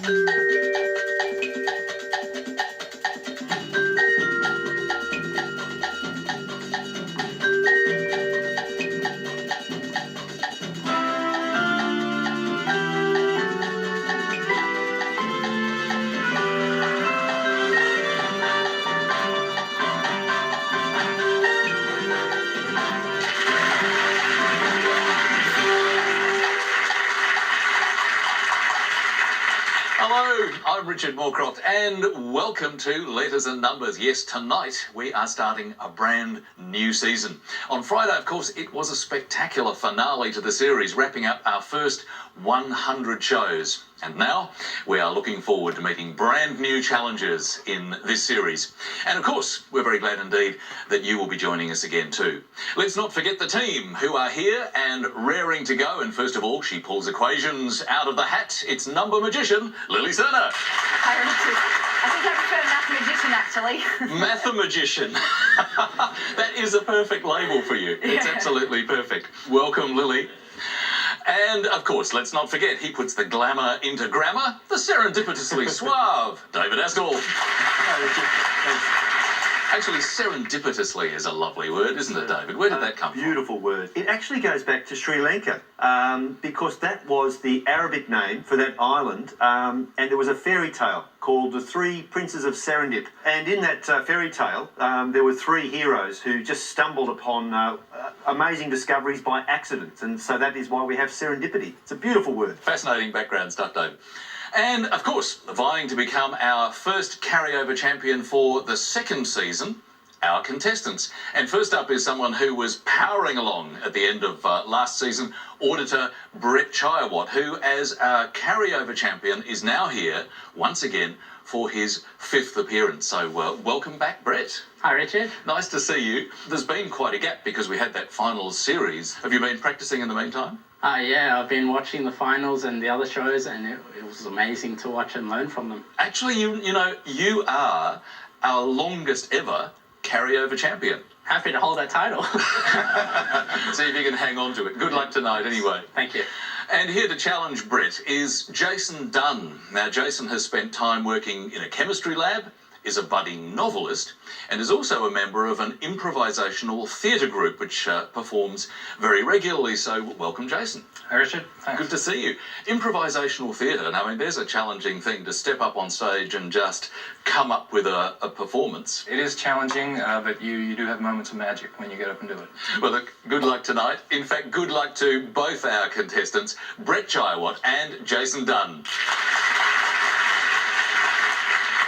Hello, I'm Richard Morecroft and welcome to Letters and Numbers. Yes, tonight we are starting a brand new season. On Friday, of course, it was a spectacular finale to the series, wrapping up our first 100 shows. And now we are looking forward to meeting brand new challenges in this series. And of course, we're very glad indeed that you will be joining us again too. Let's not forget the team who are here and raring to go. And first of all, she pulls equations out of the hat. It's number magician, Lily Serna. Hi, Richard. I think I prefer mathematician, actually. Mathemagician. That is a perfect label for you. It's absolutely perfect. Welcome, Lily. And, of course, let's not forget, he puts the glamour into grammar, the serendipitously suave, David Astle. Hi, Richard. Thanks. Actually, serendipitously is a lovely word, isn't it, David? Where did that come from? Beautiful word. It actually goes back to Sri Lanka, because that was the Arabic name for that island, and there was a fairy tale called The Three Princes of Serendip. And in that fairy tale, there were three heroes who just stumbled upon amazing discoveries by accident, and so that is why we have serendipity. It's a beautiful word. Fascinating background stuff, David. And, of course, vying to become our first carryover champion for the second season, our contestants. And first up is someone who was powering along at the end of last season, auditor Brett Chaiyawat, who, as our carryover champion, is now here once again for his fifth appearance. So, welcome back, Brett. Hi, Richard. Nice to see you. There's been quite a gap because we had that finals series. Have you been practicing in the meantime? Yeah, I've been watching the finals and the other shows, and it was amazing to watch and learn from them. Actually, you know, you are our longest ever carryover champion. Happy to hold that title. See if you can hang on to it. Good luck tonight anyway. Thank you. And here to challenge Brett is Jason Dunn. Now, Jason has spent time working in a chemistry lab, is a budding novelist, and is also a member of an improvisational theatre group which performs very regularly. So welcome, Jason. Hi, Richard. Thanks. Good to see you. Improvisational theatre, and I mean, there's a challenging thing to step up on stage and just come up with a performance. It is challenging, but you do have moments of magic when you get up and do it. Well, look, good luck tonight. In fact, good luck to both our contestants, Brett Chaiyawat and Jason Dunn.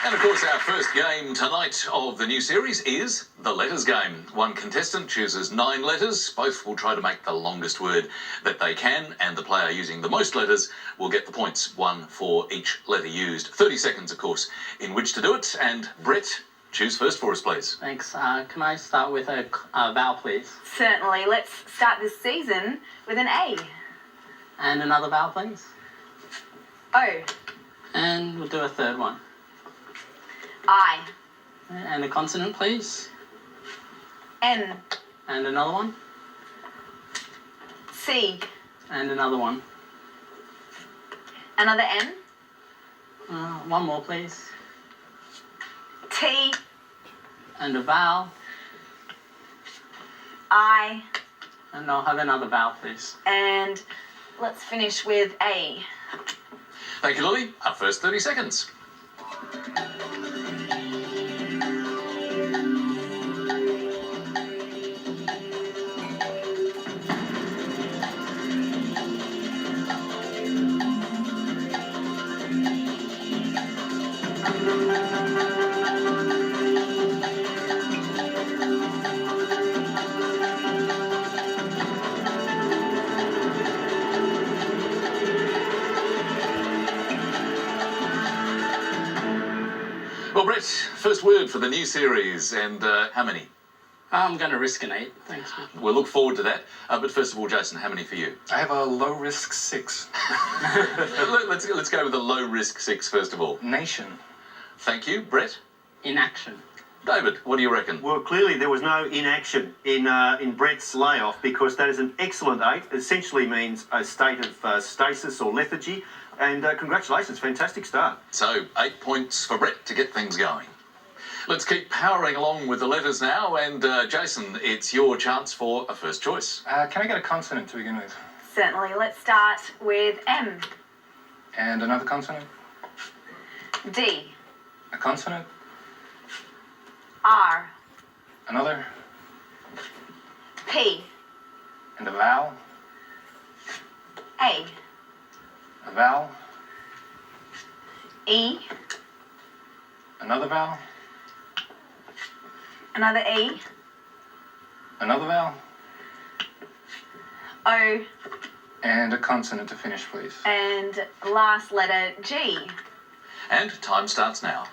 And of course, our first game tonight of the new series is the letters game. One contestant chooses 9 letters. Both will try to make the longest word that they can, and the player using the most letters will get the points, 1 for each letter used. 30 seconds, of course, in which to do it. And Brett, choose first for us, please. Thanks. Can I start with a vowel, please? Certainly. Let's start this season with an A. And another vowel, please? O. And we'll do a third one. I. And a consonant, please? N. And another one? C. And another one? Another N. One more, please? T. And a vowel? I. And I'll have another vowel, please. And let's finish with A. Thank you, Lily. Our first 30 seconds. Well, Brett, first word for the new series, and how many? I'm going to risk an 8. Thanks. We'll look forward to that. But first of all, Jason, how many for you? I have a low-risk 6. Let's go with a low-risk 6 first of all. Nation. Thank you. Brett? Inaction. David, what do you reckon? Well, clearly there was no inaction in Brett's layoff, because that is an excellent 8. It essentially means a state of stasis or lethargy. And congratulations, fantastic start. So 8 points for Brett to get things going. Let's keep powering along with the letters now, and Jason, it's your chance for a first choice. Can I get a consonant to begin with? Certainly. Let's start with M. And another consonant? D. A consonant? R. Another? P. And a vowel? A. A vowel? E. Another vowel? Another E. Another vowel? O. And a consonant to finish, please. And last letter G. And time starts now.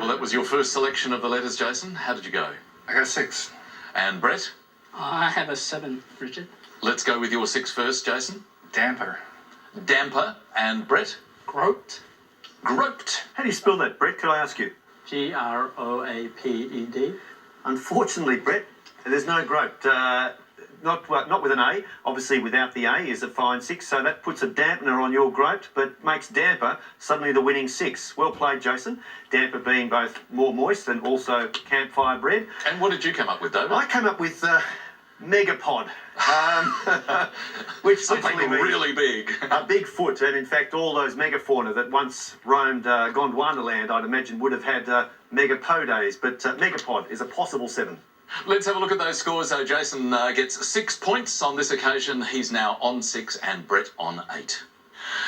That was your first selection of the letters, Jason. How did you go? I got a 6. And Brett? I have a 7, Richard. Let's go with your 6 first, Jason. Damper. Damper. And Brett? Groped. Groped. How do you spell that, Brett? Could I ask you? Groaped. Unfortunately, Brett, there's no groped. Not with an A. Obviously, without the A is a fine 6, so that puts a dampener on your groped, but makes damper suddenly the winning 6. Well played, Jason. Damper being both more moist and also campfire bread. And what did you come up with, David? I came up with megapod, which Something literally means really big. a big foot. And in fact, all those megafauna that once roamed Gondwanaland, I'd imagine, would have had megapodes, but megapod is a possible 7. Let's have a look at those scores. So Jason gets 6 points on this occasion. He's now on 6 and Brett on 8.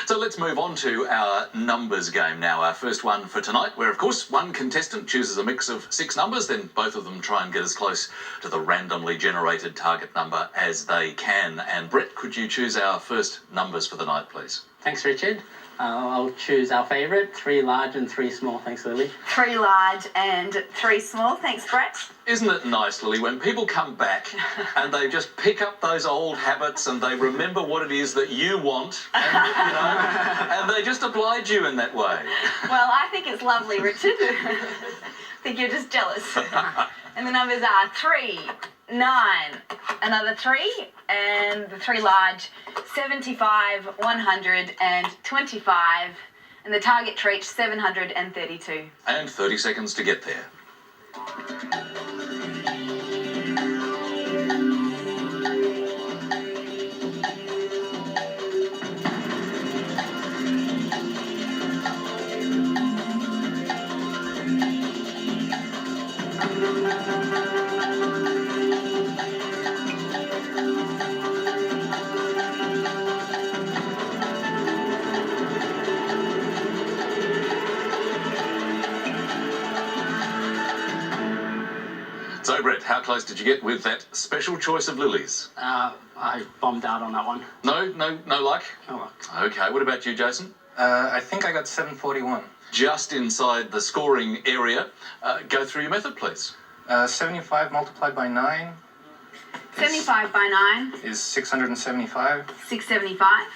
So let's move on to our numbers game now, our first one for tonight, where, of course, one contestant chooses a mix of 6 numbers, then both of them try and get as close to the randomly generated target number as they can. And Brett, could you choose our first numbers for the night, please? Thanks, Richard. I'll choose our favourite, 3 large and 3 small. Thanks, Lily. 3 large and 3 small. Thanks, Brett. Isn't it nice, Lily, when people come back and they just pick up those old habits and they remember what it is that you want, and, and they just oblige you in that way. Well, I think it's lovely, Richard. I think you're just jealous. And the numbers are 3, 9, another 3, and the 3 large, 75, 125, and the target treat, 732. And 30 seconds to get there. So, Brett, how close did you get with that special choice of Lily's? I bombed out on that one. No luck? No luck. Okay, what about you, Jason? I think I got 741. Just inside the scoring area. Go through your method, please. 75 multiplied by 9 75 by 9, is 675. 675.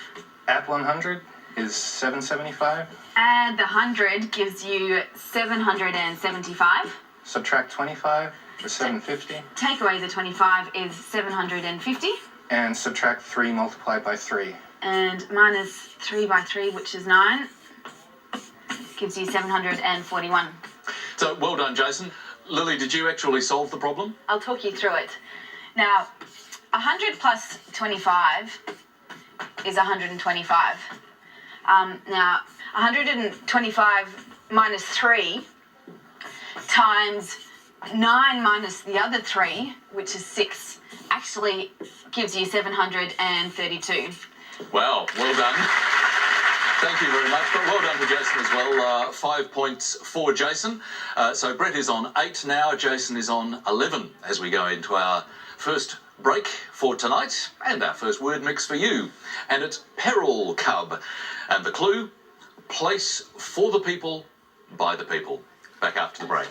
At 100 is 775. Add the 100 gives you 775. Subtract 25 is 750. Take away the 25 is 750. And subtract 3 multiplied by 3. And minus 3 by 3, which is 9, gives you 741. So, well done, Jason. Lily, did you actually solve the problem? I'll talk you through it. Now, 100 plus 25 is 125. Now, 125 minus 3 times 9 minus the other 3, which is 6, actually gives you 732. Wow, well done. Thank you very much, but well done to Jason as well. 5 points for Jason. So Brett is on 8 now, Jason is on 11 as we go into our first break for tonight and our first word mix for you. And it's Peril Cub. And the clue, place for the people, by the people. Back after the break.